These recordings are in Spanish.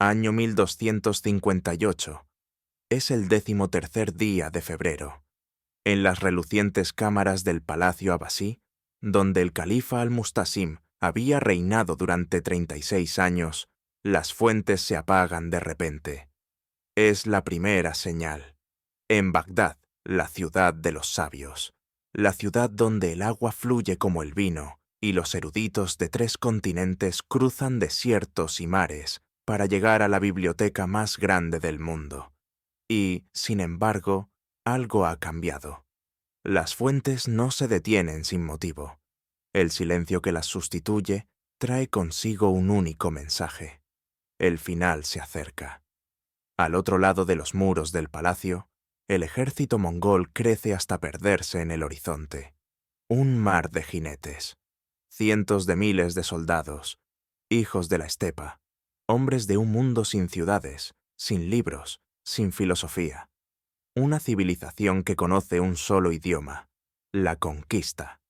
Año 1258. Es el 13º día de febrero. En las relucientes cámaras del palacio abasí, donde el califa al-Mustasim había reinado durante 36 años, las fuentes se apagan de repente. Es la primera señal. En Bagdad, la ciudad de los sabios, la ciudad donde el agua fluye como el vino y los eruditos de 3 continentes cruzan desiertos y mares para llegar a la biblioteca más grande del mundo. Y, sin embargo, algo ha cambiado. Las fuentes no se detienen sin motivo. El silencio que las sustituye trae consigo un único mensaje. El final se acerca. Al otro lado de los muros del palacio, el ejército mongol crece hasta perderse en el horizonte. Un mar de jinetes. Cientos de miles de soldados, hijos de la estepa, hombres de un mundo sin ciudades, sin libros, sin filosofía. Una civilización que conoce un solo idioma, la conquista.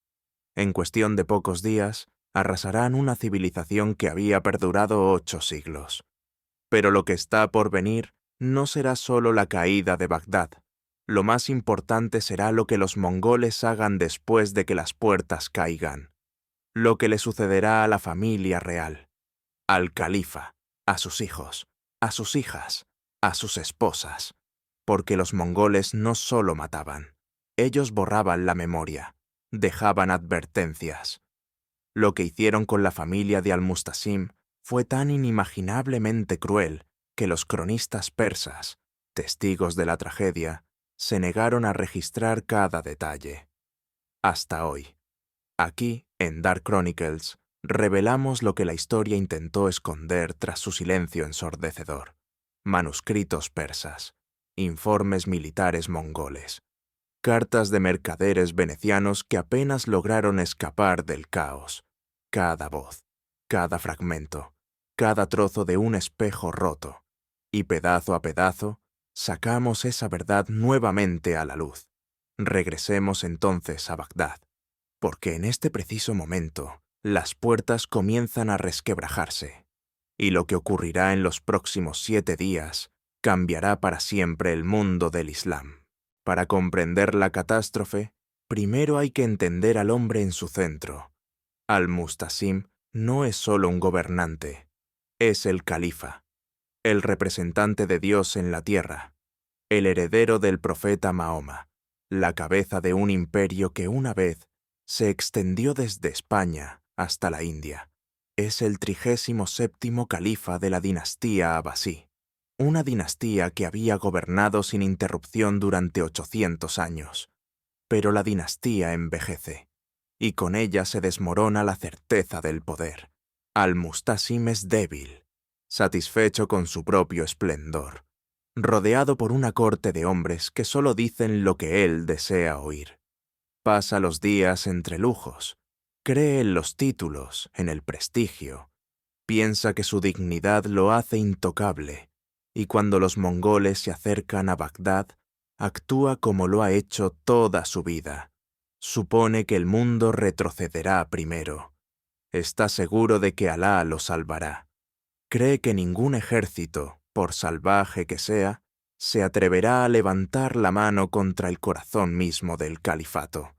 En cuestión de pocos días, arrasarán una civilización que había perdurado 8 siglos. Pero lo que está por venir no será solo la caída de Bagdad. Lo más importante será lo que los mongoles hagan después de que las puertas caigan. Lo que le sucederá a la familia real, al califa, a sus hijos, a sus hijas, a sus esposas. Porque los mongoles no solo mataban, ellos borraban la memoria, dejaban advertencias. Lo que hicieron con la familia de Al-Mustasim fue tan inimaginablemente cruel que los cronistas persas, testigos de la tragedia, se negaron a registrar cada detalle. Hasta hoy. Aquí, en Dark Chronicles, revelamos lo que la historia intentó esconder tras su silencio ensordecedor. Manuscritos persas, informes militares mongoles, cartas de mercaderes venecianos que apenas lograron escapar del caos. Cada voz, cada fragmento, cada trozo de un espejo roto, y pedazo a pedazo, sacamos esa verdad nuevamente a la luz. Regresemos entonces a Bagdad, porque en este preciso momento las puertas comienzan a resquebrajarse, y lo que ocurrirá en los próximos 7 días cambiará para siempre el mundo del Islam. Para comprender la catástrofe, primero hay que entender al hombre en su centro. Al-Mustasim no es solo un gobernante, es el califa, el representante de Dios en la tierra, el heredero del profeta Mahoma, la cabeza de un imperio que una vez se extendió desde España hasta la India. Es el 37º califa de la dinastía abasí, una dinastía que había gobernado sin interrupción durante 800 años. Pero la dinastía envejece, y con ella se desmorona la certeza del poder. Al-Mustasim es débil, satisfecho con su propio esplendor, rodeado por una corte de hombres que solo dicen lo que él desea oír. Pasa los días entre lujos, cree en los títulos, en el prestigio, piensa que su dignidad lo hace intocable, y cuando los mongoles se acercan a Bagdad, actúa como lo ha hecho toda su vida. Supone que el mundo retrocederá primero. Está seguro de que Alá lo salvará. Cree que ningún ejército, por salvaje que sea, se atreverá a levantar la mano contra el corazón mismo del califato.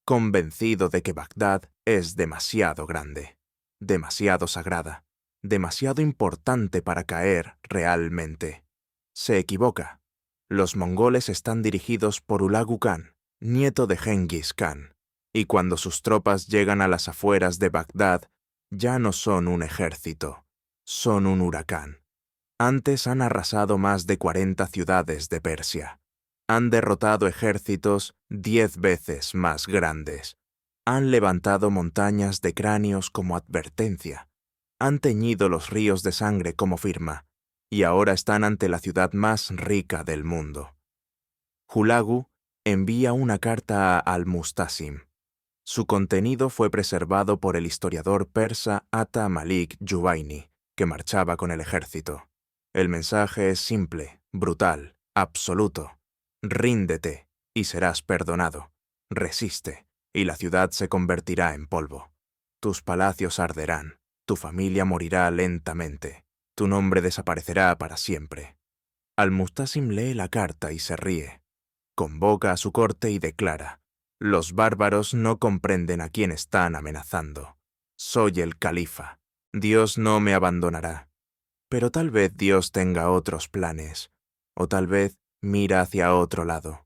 Convencido de que Bagdad es demasiado grande, demasiado sagrada, demasiado importante para caer realmente. Se equivoca. Los mongoles están dirigidos por Hulagu Khan, nieto de Genghis Khan, y cuando sus tropas llegan a las afueras de Bagdad, ya no son un ejército, son un huracán. Antes han arrasado más de 40 ciudades de Persia. Han derrotado ejércitos 10 veces más grandes. Han levantado montañas de cráneos como advertencia. Han teñido los ríos de sangre como firma. Y ahora están ante la ciudad más rica del mundo. Hulagu envía una carta a Al-Mustasim. Su contenido fue preservado por el historiador persa Ata Malik Juwayni, que marchaba con el ejército. El mensaje es simple, brutal, absoluto. Ríndete, y serás perdonado. Resiste, y la ciudad se convertirá en polvo. Tus palacios arderán, tu familia morirá lentamente. Tu nombre desaparecerá para siempre. Al-Mustasim lee la carta y se ríe. Convoca a su corte y declara: los bárbaros no comprenden a quién están amenazando. Soy el califa. Dios no me abandonará. Pero tal vez Dios tenga otros planes, o tal vez mira hacia otro lado.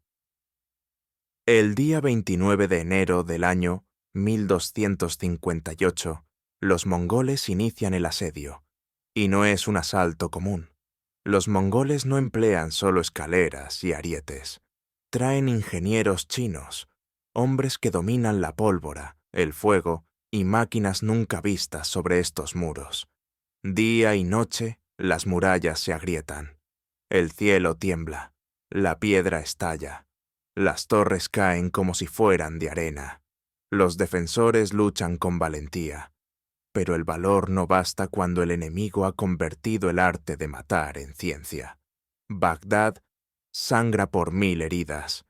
El día 29 de enero del año 1258, los mongoles inician el asedio, y no es un asalto común. Los mongoles no emplean solo escaleras y arietes. Traen ingenieros chinos, hombres que dominan la pólvora, el fuego y máquinas nunca vistas sobre estos muros. Día y noche, las murallas se agrietan. El cielo tiembla, la piedra estalla, las torres caen como si fueran de arena. Los defensores luchan con valentía, pero el valor no basta cuando el enemigo ha convertido el arte de matar en ciencia. Bagdad sangra por 1000 heridas.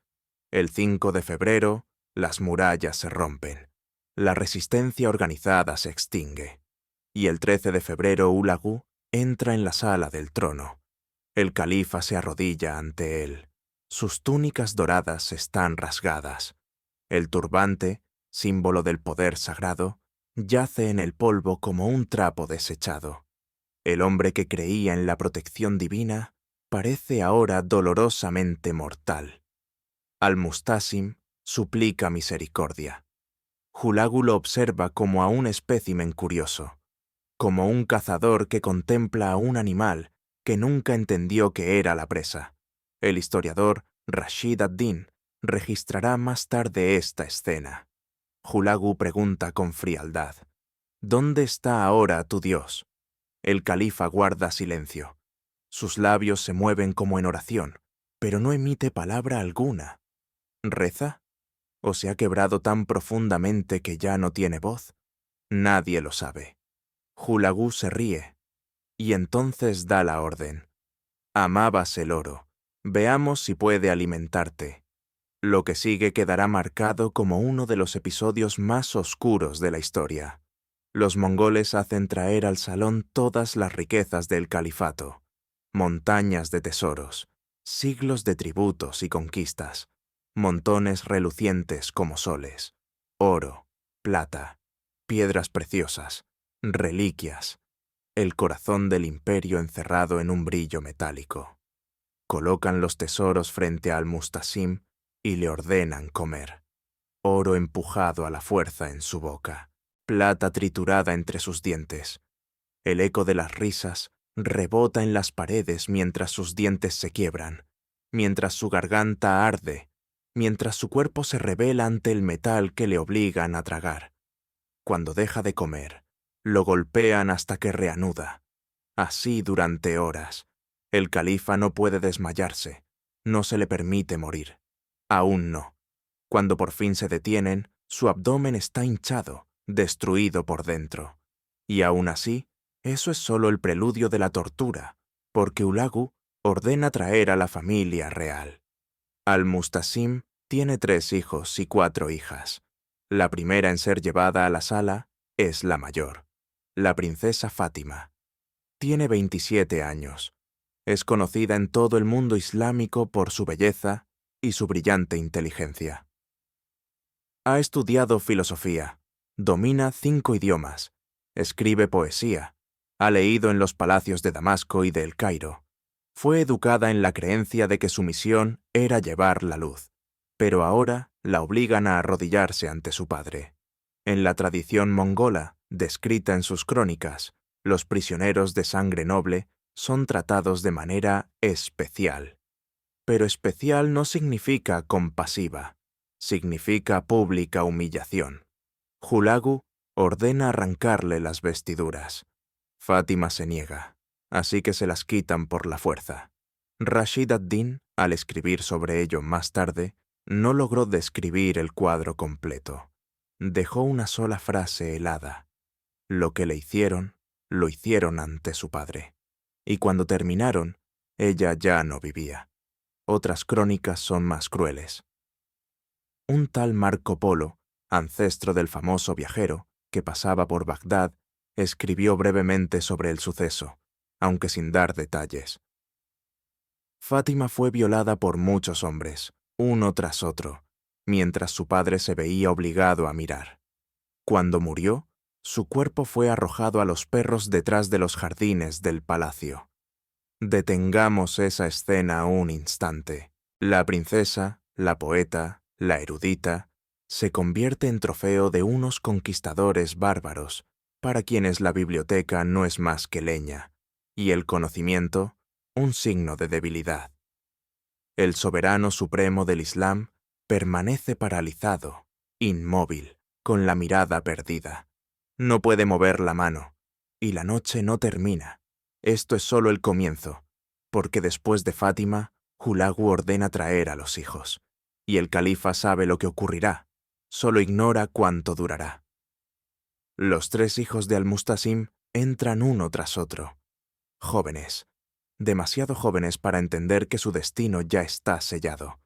El 5 de febrero, las murallas se rompen. La resistencia organizada se extingue. Y el 13 de febrero Hulagu entra en la sala del trono. El califa se arrodilla ante él. Sus túnicas doradas están rasgadas. El turbante, símbolo del poder sagrado, yace en el polvo como un trapo desechado. El hombre que creía en la protección divina parece ahora dolorosamente mortal. Al-Mustasim suplica misericordia. Hulagu lo observa como a un espécimen curioso, como un cazador que contempla a un animal que nunca entendió que era la presa. El historiador Rashid ad-Din registrará más tarde esta escena. Hulagu pregunta con frialdad: ¿dónde está ahora tu Dios? El califa guarda silencio. Sus labios se mueven como en oración, pero no emite palabra alguna. ¿Reza? ¿O se ha quebrado tan profundamente que ya no tiene voz? Nadie lo sabe. Hulagu se ríe, y entonces da la orden: amabas el oro, veamos si puede alimentarte. Lo que sigue quedará marcado como uno de los episodios más oscuros de la historia. Los mongoles hacen traer al salón todas las riquezas del califato, montañas de tesoros, siglos de tributos y conquistas, montones relucientes como soles, oro, plata, piedras preciosas, reliquias, el corazón del imperio encerrado en un brillo metálico. Colocan los tesoros frente al Mustasim y le ordenan comer. Oro empujado a la fuerza en su boca, plata triturada entre sus dientes. El eco de las risas rebota en las paredes mientras sus dientes se quiebran, mientras su garganta arde, mientras su cuerpo se rebela ante el metal que le obligan a tragar. Cuando deja de comer, lo golpean hasta que reanuda. Así durante horas. El califa no puede desmayarse, no se le permite morir. Aún no. Cuando por fin se detienen, su abdomen está hinchado, destruido por dentro. Y aún así, eso es solo el preludio de la tortura, porque Hulagu ordena traer a la familia real. Al-Mustasim tiene 3 hijos y 4 hijas. La primera en ser llevada a la sala es la mayor, la princesa Fátima. Tiene 27 años. Es conocida en todo el mundo islámico por su belleza y su brillante inteligencia. Ha estudiado filosofía, domina 5 idiomas, escribe poesía, ha leído en los palacios de Damasco y de El Cairo. Fue educada en la creencia de que su misión era llevar la luz, pero ahora la obligan a arrodillarse ante su padre. En la tradición mongola, descrita en sus crónicas, los prisioneros de sangre noble son tratados de manera especial. Pero especial no significa compasiva, significa pública humillación. Hulagu ordena arrancarle las vestiduras. Fátima se niega, así que se las quitan por la fuerza. Rashid ad-Din, al escribir sobre ello más tarde, no logró describir el cuadro completo. Dejó una sola frase helada: lo que le hicieron, lo hicieron ante su padre. Y cuando terminaron, ella ya no vivía. Otras crónicas son más crueles. Un tal Marco Polo, ancestro del famoso viajero que pasaba por Bagdad, escribió brevemente sobre el suceso, aunque sin dar detalles. Fátima fue violada por muchos hombres, uno tras otro, mientras su padre se veía obligado a mirar. Cuando murió, su cuerpo fue arrojado a los perros detrás de los jardines del palacio. Detengamos esa escena un instante. La princesa, la poeta, la erudita, se convierte en trofeo de unos conquistadores bárbaros, para quienes la biblioteca no es más que leña, y el conocimiento, un signo de debilidad. El soberano supremo del Islam permanece paralizado, inmóvil, con la mirada perdida. No puede mover la mano, y la noche no termina. Esto es solo el comienzo, porque después de Fátima, Hulagu ordena traer a los hijos, y el califa sabe lo que ocurrirá, solo ignora cuánto durará. Los 3 hijos de Al-Mustasim entran uno tras otro, jóvenes, demasiado jóvenes para entender que su destino ya está sellado.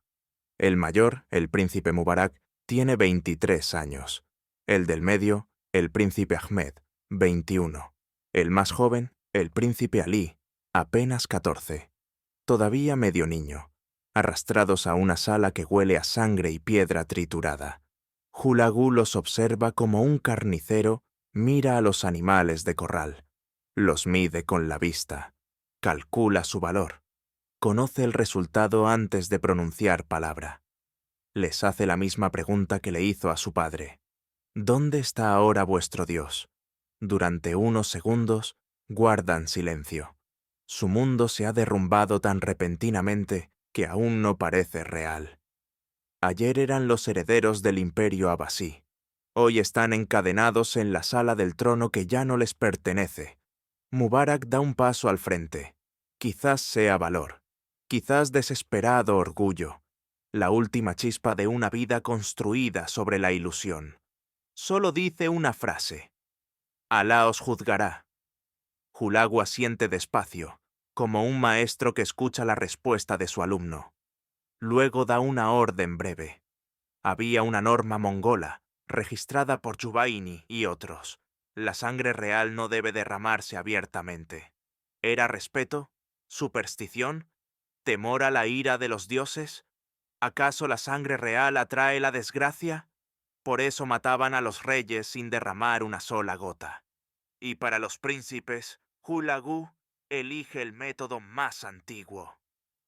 El mayor, el príncipe Mubarak, tiene 23 años. El del medio, el príncipe Ahmed, 21. El más joven, el príncipe Ali, apenas 14. Todavía medio niño, arrastrados a una sala que huele a sangre y piedra triturada. Hulagu los observa como un carnicero mira a los animales de corral. Los mide con la vista. Calcula su valor. Conoce el resultado antes de pronunciar palabra. Les hace la misma pregunta que le hizo a su padre. ¿Dónde está ahora vuestro Dios? Durante unos segundos guardan silencio. Su mundo se ha derrumbado tan repentinamente que aún no parece real. Ayer eran los herederos del imperio abasí. Hoy están encadenados en la sala del trono que ya no les pertenece. Mubarak da un paso al frente. Quizás sea valor, quizás desesperado orgullo, la última chispa de una vida construida sobre la ilusión. Solo dice una frase. Alá os juzgará. Hulagu asiente despacio, como un maestro que escucha la respuesta de su alumno. Luego da una orden breve. Había una norma mongola, registrada por Jubaini y otros. La sangre real no debe derramarse abiertamente. ¿Era respeto? ¿Superstición? ¿Temor a la ira de los dioses? ¿Acaso la sangre real atrae la desgracia? Por eso mataban a los reyes sin derramar una sola gota. Y para los príncipes, Hulagu elige el método más antiguo,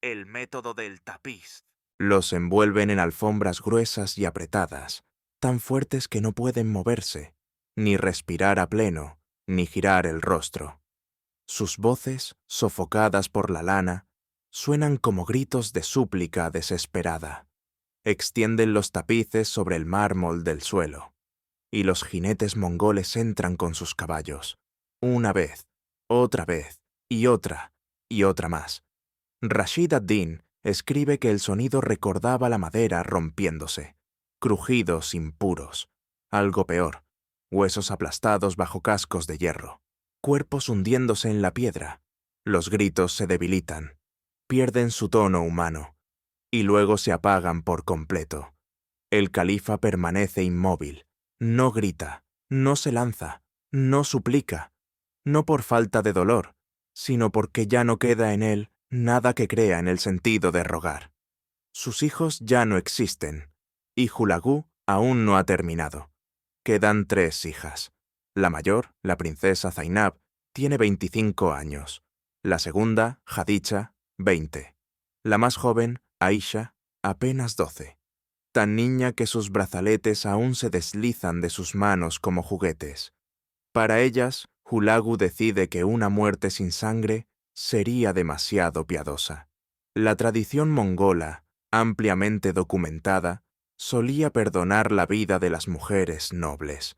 el método del tapiz. Los envuelven en alfombras gruesas y apretadas, tan fuertes que no pueden moverse, ni respirar a pleno, ni girar el rostro. Sus voces, sofocadas por la lana, suenan como gritos de súplica desesperada. Extienden los tapices sobre el mármol del suelo, y los jinetes mongoles entran con sus caballos, una vez y otra más. Rashid ad-Din escribe que el sonido recordaba la madera rompiéndose, crujidos impuros, algo peor, huesos aplastados bajo cascos de hierro, cuerpos hundiéndose en la piedra. Los gritos se debilitan, pierden su tono humano, y luego se apagan por completo. El califa permanece inmóvil, no grita, no se lanza, no suplica, no por falta de dolor, sino porque ya no queda en él nada que crea en el sentido de rogar. Sus hijos ya no existen, y Hulagu aún no ha terminado. Quedan 3 hijas. La mayor, la princesa Zainab, tiene 25 años. La segunda, Hadicha, 20. La más joven, Aisha, apenas 12. Tan niña que sus brazaletes aún se deslizan de sus manos como juguetes. Para ellas, Hulagu decide que una muerte sin sangre sería demasiado piadosa. La tradición mongola, ampliamente documentada, solía perdonar la vida de las mujeres nobles,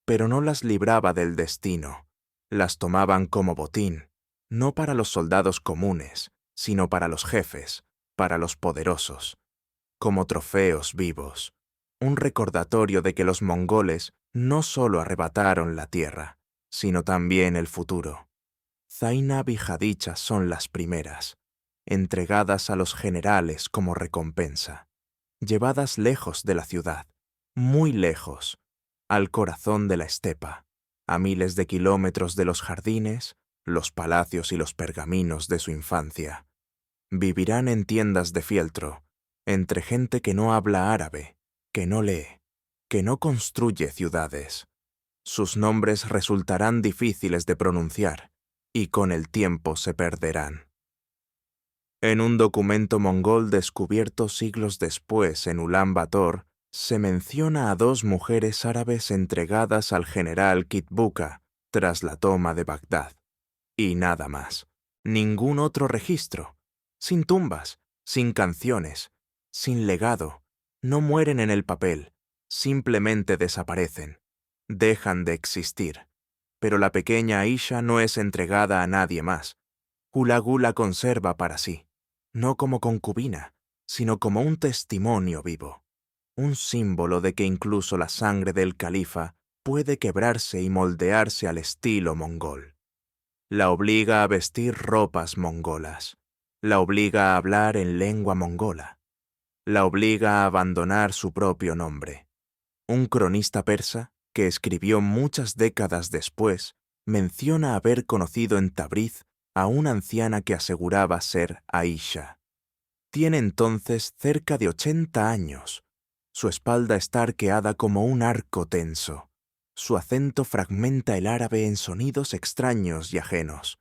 pero no las libraba del destino. Las tomaban como botín, no para los soldados comunes, sino para los jefes, para los poderosos, como trofeos vivos, un recordatorio de que los mongoles no solo arrebataron la tierra, sino también el futuro. Zainab y Hadicha son las primeras, entregadas a los generales como recompensa, llevadas lejos de la ciudad, muy lejos, al corazón de la estepa, a miles de kilómetros de los jardines, los palacios y los pergaminos de su infancia. Vivirán en tiendas de fieltro, entre gente que no habla árabe, que no lee, que no construye ciudades. Sus nombres resultarán difíciles de pronunciar y con el tiempo se perderán. En un documento mongol descubierto siglos después en Ulan Bator, se menciona a 2 mujeres árabes entregadas al general Kitbuka tras la toma de Bagdad. Y nada más. Ningún otro registro. Sin tumbas, sin canciones, sin legado. No mueren en el papel, simplemente desaparecen. Dejan de existir. Pero la pequeña Aisha no es entregada a nadie más. Hulagu la conserva para sí, no como concubina, sino como un testimonio vivo. Un símbolo de que incluso la sangre del califa puede quebrarse y moldearse al estilo mongol. La obliga a vestir ropas mongolas. La obliga a hablar en lengua mongola. La obliga a abandonar su propio nombre. Un cronista persa, que escribió muchas décadas después, menciona haber conocido en Tabriz a una anciana que aseguraba ser Aisha. Tiene entonces cerca de 80 años. Su espalda está arqueada como un arco tenso. Su acento fragmenta el árabe en sonidos extraños y ajenos.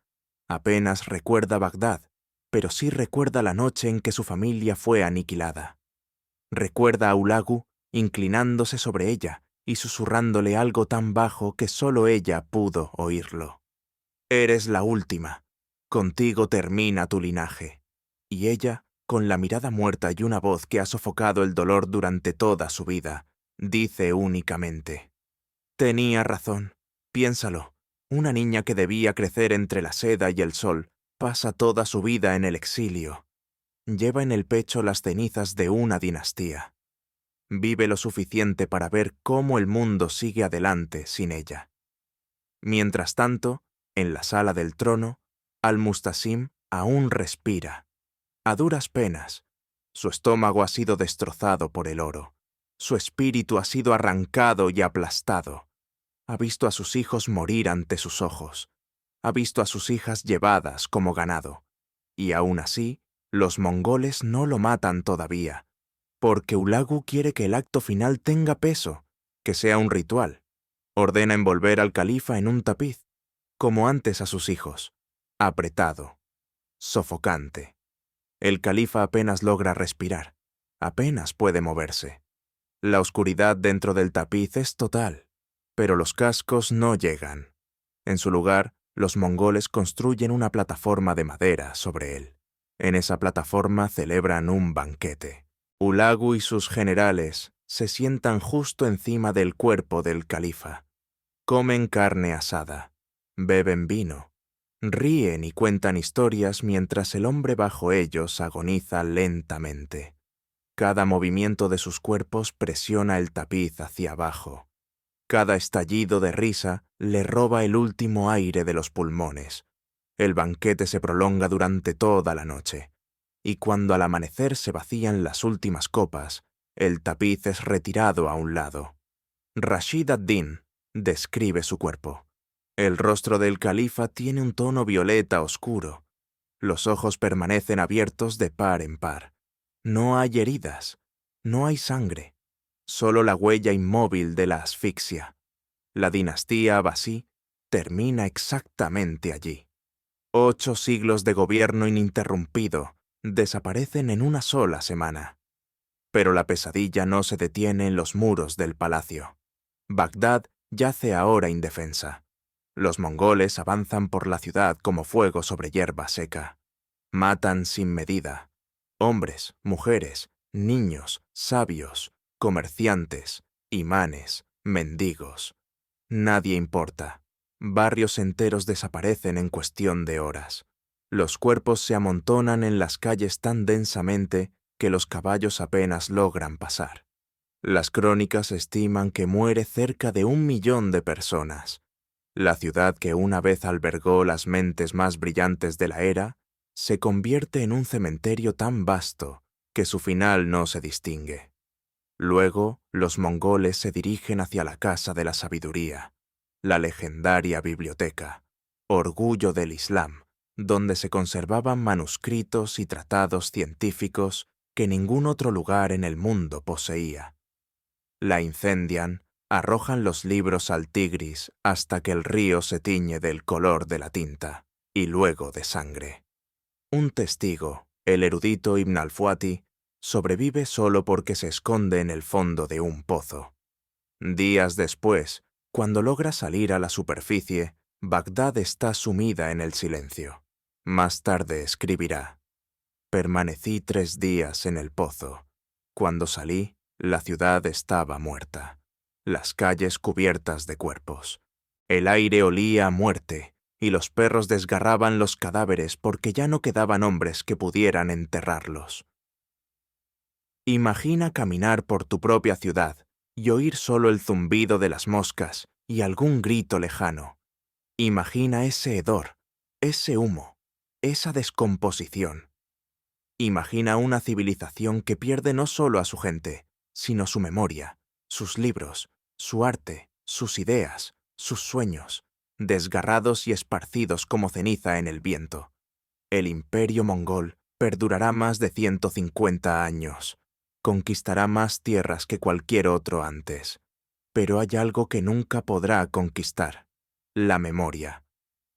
Apenas recuerda Bagdad, pero sí recuerda la noche en que su familia fue aniquilada. Recuerda a Hulagu inclinándose sobre ella y susurrándole algo tan bajo que solo ella pudo oírlo. «Eres la última. Contigo termina tu linaje». Y ella, con la mirada muerta y una voz que ha sofocado el dolor durante toda su vida, dice únicamente: «Tenía razón. Piénsalo. Una niña que debía crecer entre la seda y el sol pasa toda su vida en el exilio. Lleva en el pecho las cenizas de una dinastía. Vive lo suficiente para ver cómo el mundo sigue adelante sin ella». Mientras tanto, en la sala del trono, Al-Mustasim aún respira. A duras penas. Su estómago ha sido destrozado por el oro. Su espíritu ha sido arrancado y aplastado. Ha visto a sus hijos morir ante sus ojos. Ha visto a sus hijas llevadas como ganado. Y aún así, los mongoles no lo matan todavía, porque Hulagu quiere que el acto final tenga peso, que sea un ritual. Ordena envolver al califa en un tapiz, como antes a sus hijos, apretado, sofocante. El califa apenas logra respirar, apenas puede moverse. La oscuridad dentro del tapiz es total, pero los cascos no llegan. En su lugar, los mongoles construyen una plataforma de madera sobre él. En esa plataforma celebran un banquete. Hulagu y sus generales se sientan justo encima del cuerpo del califa. Comen carne asada, beben vino, ríen y cuentan historias mientras el hombre bajo ellos agoniza lentamente. Cada movimiento de sus cuerpos presiona el tapiz hacia abajo. Cada estallido de risa le roba el último aire de los pulmones. El banquete se prolonga durante toda la noche, y cuando al amanecer se vacían las últimas copas, el tapiz es retirado a un lado. Rashid ad-Din describe su cuerpo. El rostro del califa tiene un tono violeta oscuro. Los ojos permanecen abiertos de par en par. No hay heridas, no hay sangre, solo la huella inmóvil de la asfixia. La dinastía abasí termina exactamente allí. 8 siglos de gobierno ininterrumpido desaparecen en una sola semana. Pero la pesadilla no se detiene en los muros del palacio. Bagdad yace ahora indefensa. Los mongoles avanzan por la ciudad como fuego sobre hierba seca. Matan sin medida. Hombres, mujeres, niños, sabios, comerciantes, imanes, mendigos. Nadie importa. Barrios enteros desaparecen en cuestión de horas. Los cuerpos se amontonan en las calles tan densamente que los caballos apenas logran pasar. Las crónicas estiman que muere cerca de 1 millón de personas. La ciudad que una vez albergó las mentes más brillantes de la era se convierte en un cementerio tan vasto que su final no se distingue. Luego, los mongoles se dirigen hacia la Casa de la Sabiduría, la legendaria biblioteca, orgullo del Islam, donde se conservaban manuscritos y tratados científicos que ningún otro lugar en el mundo poseía. La incendian, arrojan los libros al Tigris hasta que el río se tiñe del color de la tinta, y luego de sangre. Un testigo, el erudito Ibn al-Fuati, sobrevive solo porque se esconde en el fondo de un pozo. Días después, cuando logra salir a la superficie, Bagdad está sumida en el silencio. Más tarde escribirá: permanecí 3 días en el pozo. Cuando salí, la ciudad estaba muerta. Las calles cubiertas de cuerpos. El aire olía a muerte, y los perros desgarraban los cadáveres porque ya no quedaban hombres que pudieran enterrarlos. Imagina caminar por tu propia ciudad y oír solo el zumbido de las moscas y algún grito lejano. Imagina ese hedor, ese humo, esa descomposición. Imagina una civilización que pierde no solo a su gente, sino su memoria, sus libros, su arte, sus ideas, sus sueños, desgarrados y esparcidos como ceniza en el viento. El imperio mongol perdurará más de 150 años. Conquistará más tierras que cualquier otro antes. Pero hay algo que nunca podrá conquistar: la memoria.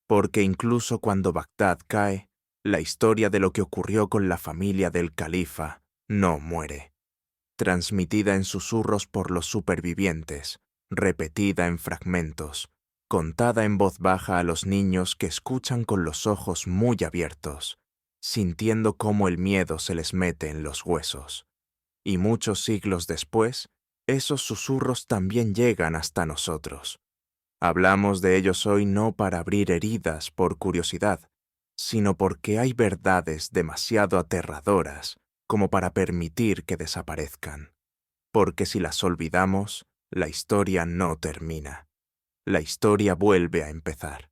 Porque incluso cuando Bagdad cae, la historia de lo que ocurrió con la familia del califa no muere. Transmitida en susurros por los supervivientes, repetida en fragmentos, contada en voz baja a los niños que escuchan con los ojos muy abiertos, sintiendo cómo el miedo se les mete en los huesos. Y muchos siglos después, esos susurros también llegan hasta nosotros. Hablamos de ellos hoy no para abrir heridas por curiosidad, sino porque hay verdades demasiado aterradoras como para permitir que desaparezcan. Porque si las olvidamos, la historia no termina. La historia vuelve a empezar.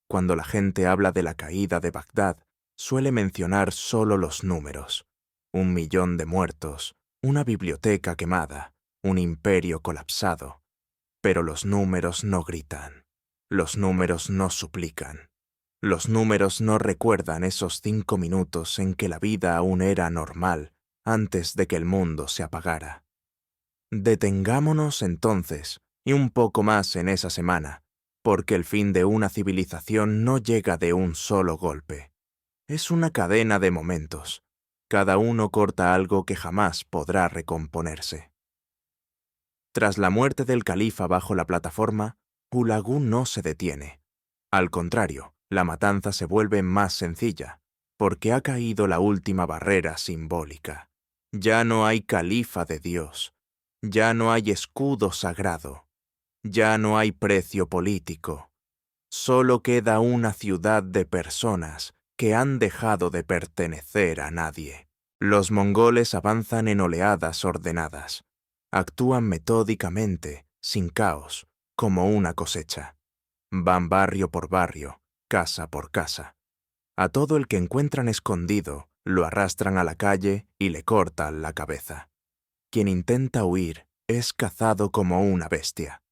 Cuando la gente habla de la caída de Bagdad, suele mencionar solo los números: 1 millón de muertos, una biblioteca quemada, un imperio colapsado. Pero los números no gritan. Los números no suplican. Los números no recuerdan esos 5 minutos en que la vida aún era normal antes de que el mundo se apagara. Detengámonos entonces, y un poco más en esa semana, porque el fin de una civilización no llega de un solo golpe. Es una cadena de momentos. Cada uno corta algo que jamás podrá recomponerse. Tras la muerte del califa bajo la plataforma, Hulagu no se detiene. Al contrario, la matanza se vuelve más sencilla, porque ha caído la última barrera simbólica. Ya no hay califa de Dios, ya no hay escudo sagrado, ya no hay precio político. Solo queda una ciudad de personas que han dejado de pertenecer a nadie. Los mongoles avanzan en oleadas ordenadas. Actúan metódicamente, sin caos, como una cosecha. Van barrio por barrio, casa por casa. A todo el que encuentran escondido, lo arrastran a la calle y le cortan la cabeza. Quien intenta huir es cazado como una bestia.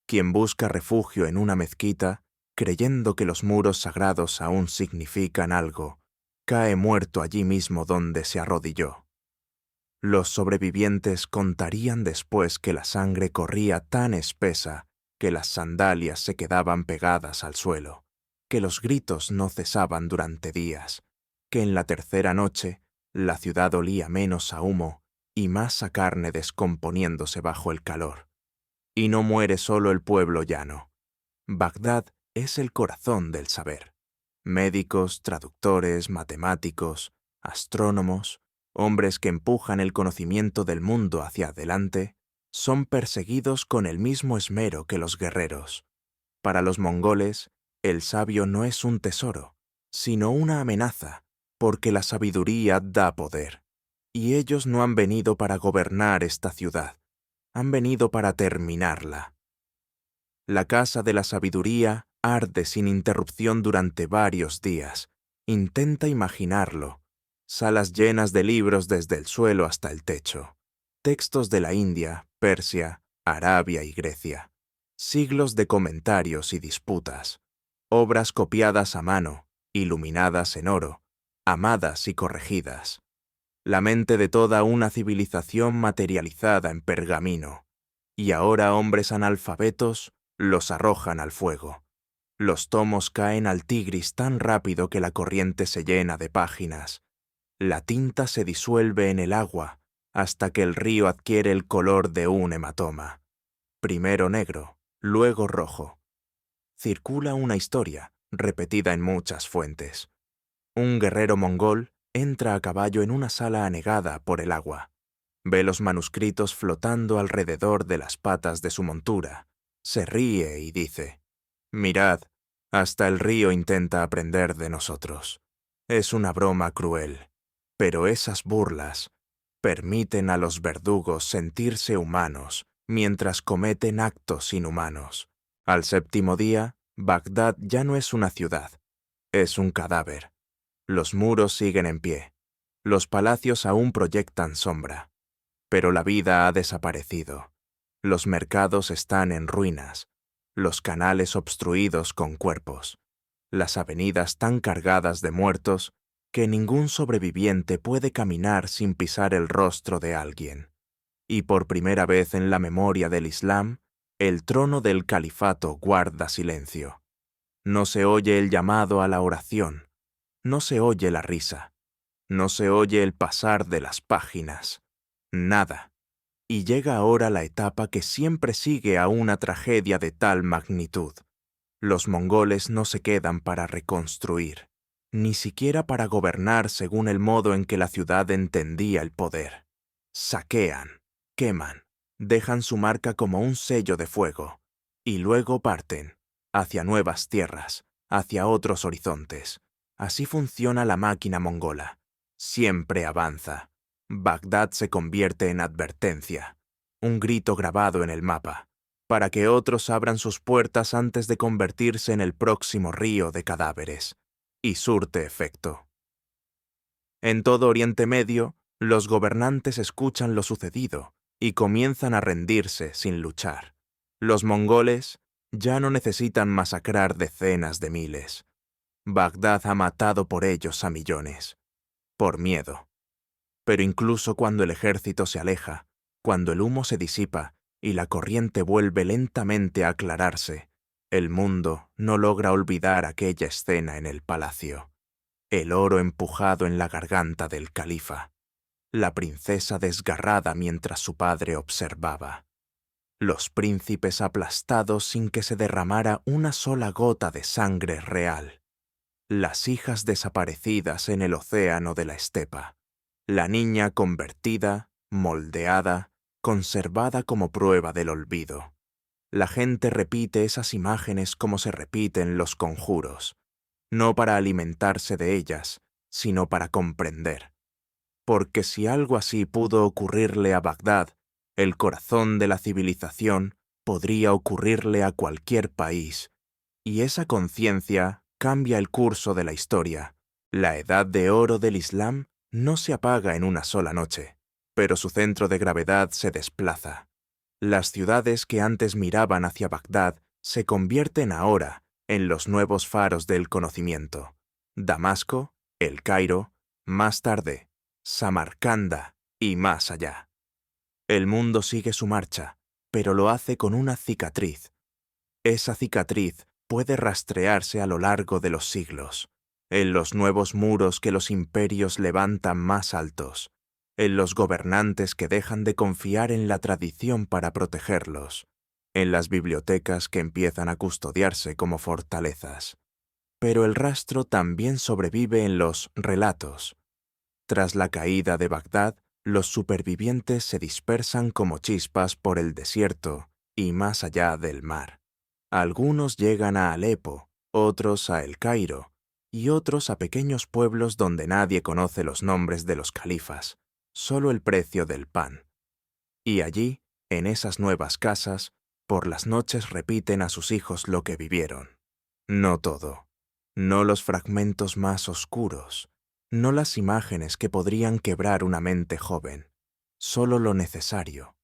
Quien busca refugio en una mezquita, creyendo que los muros sagrados aún significan algo, cae muerto allí mismo donde se arrodilló. Los sobrevivientes contarían después que la sangre corría tan espesa que las sandalias se quedaban pegadas al suelo, que los gritos no cesaban durante días, que en la tercera noche la ciudad olía menos a humo y más a carne descomponiéndose bajo el calor. Y no muere solo el pueblo llano. Bagdad es el corazón del saber. Médicos, traductores, matemáticos, astrónomos, hombres que empujan el conocimiento del mundo hacia adelante, son perseguidos con el mismo esmero que los guerreros. Para los mongoles, el sabio no es un tesoro, sino una amenaza, porque la sabiduría da poder. Y ellos no han venido para gobernar esta ciudad, han venido para terminarla. La casa de la sabiduría arde sin interrupción durante varios días. Intenta imaginarlo. Salas llenas de libros desde el suelo hasta el techo. Textos de la India, Persia, Arabia y Grecia. Siglos de comentarios y disputas. obras copiadas a mano, iluminadas en oro, amadas y corregidas. La mente de toda una civilización materializada en pergamino. Y ahora hombres analfabetos los arrojan al fuego. Los tomos caen al Tigris tan rápido que la corriente se llena de páginas. La tinta se disuelve en el agua hasta que el río adquiere el color de un hematoma. Primero negro, luego rojo. Circula una historia, repetida en muchas fuentes. Un guerrero mongol entra a caballo en una sala anegada por el agua. Ve los manuscritos flotando alrededor de las patas de su montura. Se ríe y dice: «Mirad, hasta el río intenta aprender de nosotros. Es una broma cruel, pero esas burlas permiten a los verdugos sentirse humanos mientras cometen actos inhumanos. Al séptimo día, Bagdad ya no es una ciudad, es un cadáver. Los muros siguen en pie, los palacios aún proyectan sombra, pero la vida ha desaparecido. Los mercados están en ruinas, los canales obstruidos con cuerpos, las avenidas tan cargadas de muertos que ningún sobreviviente puede caminar sin pisar el rostro de alguien. Y por primera vez en la memoria del Islam, el trono del califato guarda silencio. No se oye el llamado a la oración, no se oye la risa, no se oye el pasar de las páginas, nada. Y llega ahora la etapa que siempre sigue a una tragedia de tal magnitud. Los mongoles no se quedan para reconstruir, ni siquiera para gobernar según el modo en que la ciudad entendía el poder. Saquean, queman, dejan su marca como un sello de fuego, y luego parten, hacia nuevas tierras, hacia otros horizontes. Así funciona la máquina mongola. Siempre avanza. Bagdad se convierte en advertencia, un grito grabado en el mapa, para que otros abran sus puertas antes de convertirse en el próximo río de cadáveres, y surte efecto. En todo Oriente Medio, los gobernantes escuchan lo sucedido y comienzan a rendirse sin luchar. Los mongoles ya no necesitan masacrar decenas de miles. Bagdad ha matado por ellos a millones, por miedo. Pero incluso cuando el ejército se aleja, cuando el humo se disipa y la corriente vuelve lentamente a aclararse, el mundo no logra olvidar aquella escena en el palacio. El oro empujado en la garganta del califa, la princesa desgarrada mientras su padre observaba, los príncipes aplastados sin que se derramara una sola gota de sangre real, las hijas desaparecidas en el océano de la estepa, la niña convertida, moldeada, conservada como prueba del olvido. La gente repite esas imágenes como se repiten los conjuros, no para alimentarse de ellas, sino para comprender. Porque si algo así pudo ocurrirle a Bagdad, el corazón de la civilización, podría ocurrirle a cualquier país, y esa conciencia cambia el curso de la historia. La edad de oro del Islam no se apaga en una sola noche, pero su centro de gravedad se desplaza. Las ciudades que antes miraban hacia Bagdad se convierten ahora en los nuevos faros del conocimiento. Damasco, El Cairo, más tarde, Samarcanda y más allá. El mundo sigue su marcha, pero lo hace con una cicatriz. Esa cicatriz puede rastrearse a lo largo de los siglos, en los nuevos muros que los imperios levantan más altos, en los gobernantes que dejan de confiar en la tradición para protegerlos, en las bibliotecas que empiezan a custodiarse como fortalezas. Pero el rastro también sobrevive en los relatos. Tras la caída de Bagdad, los supervivientes se dispersan como chispas por el desierto y más allá del mar. Algunos llegan a Alepo, otros a El Cairo, y otros a pequeños pueblos donde nadie conoce los nombres de los califas, solo el precio del pan. Y allí, en esas nuevas casas, por las noches repiten a sus hijos lo que vivieron. No todo, no los fragmentos más oscuros, no las imágenes que podrían quebrar una mente joven, solo lo necesario,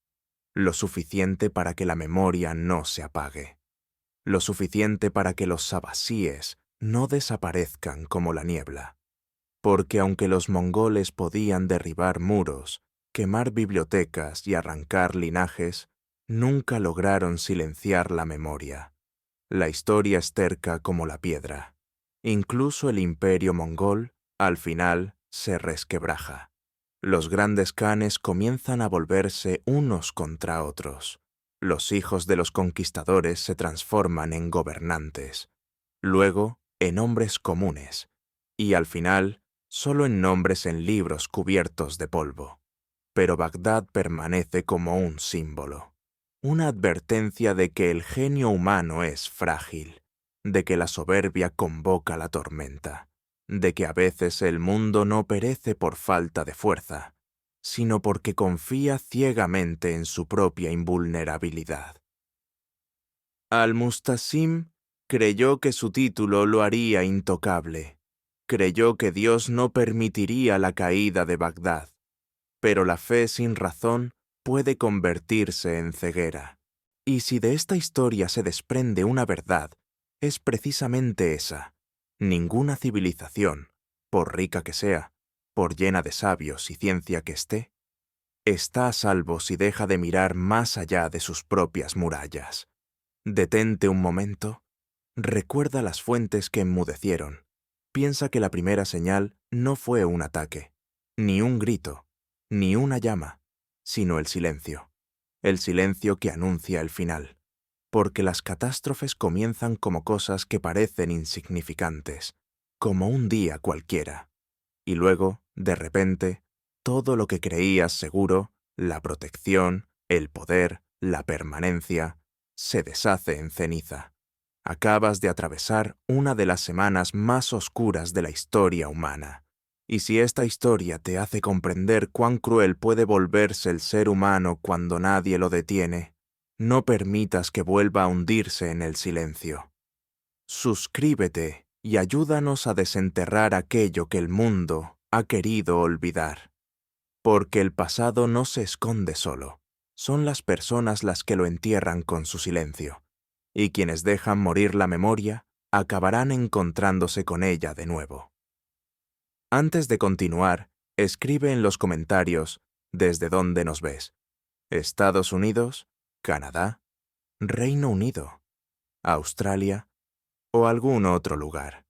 lo suficiente para que la memoria no se apague. lo suficiente para que los sabasíes no desaparezcan como la niebla. Porque aunque los mongoles podían derribar muros, quemar bibliotecas y arrancar linajes, nunca lograron silenciar la memoria. La historia es terca como la piedra. Incluso el imperio mongol, al final, se resquebraja. Los grandes khanes comienzan a volverse unos contra otros. Los hijos de los conquistadores se transforman en gobernantes, luego en hombres comunes, y al final solo en nombres en libros cubiertos de polvo. Pero Bagdad permanece como un símbolo, una advertencia de que el genio humano es frágil, de que la soberbia convoca la tormenta, de que a veces el mundo no perece por falta de fuerza, sino porque confía ciegamente en su propia invulnerabilidad. Al-Mustasim creyó que su título lo haría intocable. Creyó que Dios no permitiría la caída de Bagdad. Pero la fe sin razón puede convertirse en ceguera. Y si de esta historia se desprende una verdad, es precisamente esa. Ninguna civilización, por rica que sea, por llena de sabios y ciencia que esté, está a salvo si deja de mirar más allá de sus propias murallas. Detente un momento, recuerda las fuentes que enmudecieron. Piensa que la primera señal no fue un ataque, ni un grito, ni una llama, sino el silencio que anuncia el final, porque las catástrofes comienzan como cosas que parecen insignificantes, como un día cualquiera, y luego, de repente, todo lo que creías seguro, la protección, el poder, la permanencia, se deshace en ceniza. Acabas de atravesar una de las semanas más oscuras de la historia humana. Y si esta historia te hace comprender cuán cruel puede volverse el ser humano cuando nadie lo detiene, no permitas que vuelva a hundirse en el silencio. Suscríbete y ayúdanos a desenterrar aquello que el mundo ha querido olvidar. Porque el pasado no se esconde solo, son las personas las que lo entierran con su silencio. Y quienes dejan morir la memoria acabarán encontrándose con ella de nuevo. Antes de continuar, escribe en los comentarios desde dónde nos ves. ¿Estados Unidos? ¿Canadá? ¿Reino Unido? ¿Australia? ¿O algún otro lugar?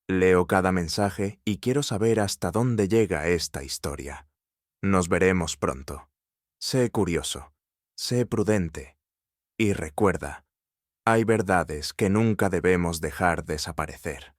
Leo cada mensaje y quiero saber hasta dónde llega esta historia. Nos veremos pronto. Sé curioso, sé prudente y recuerda, hay verdades que nunca debemos dejar desaparecer.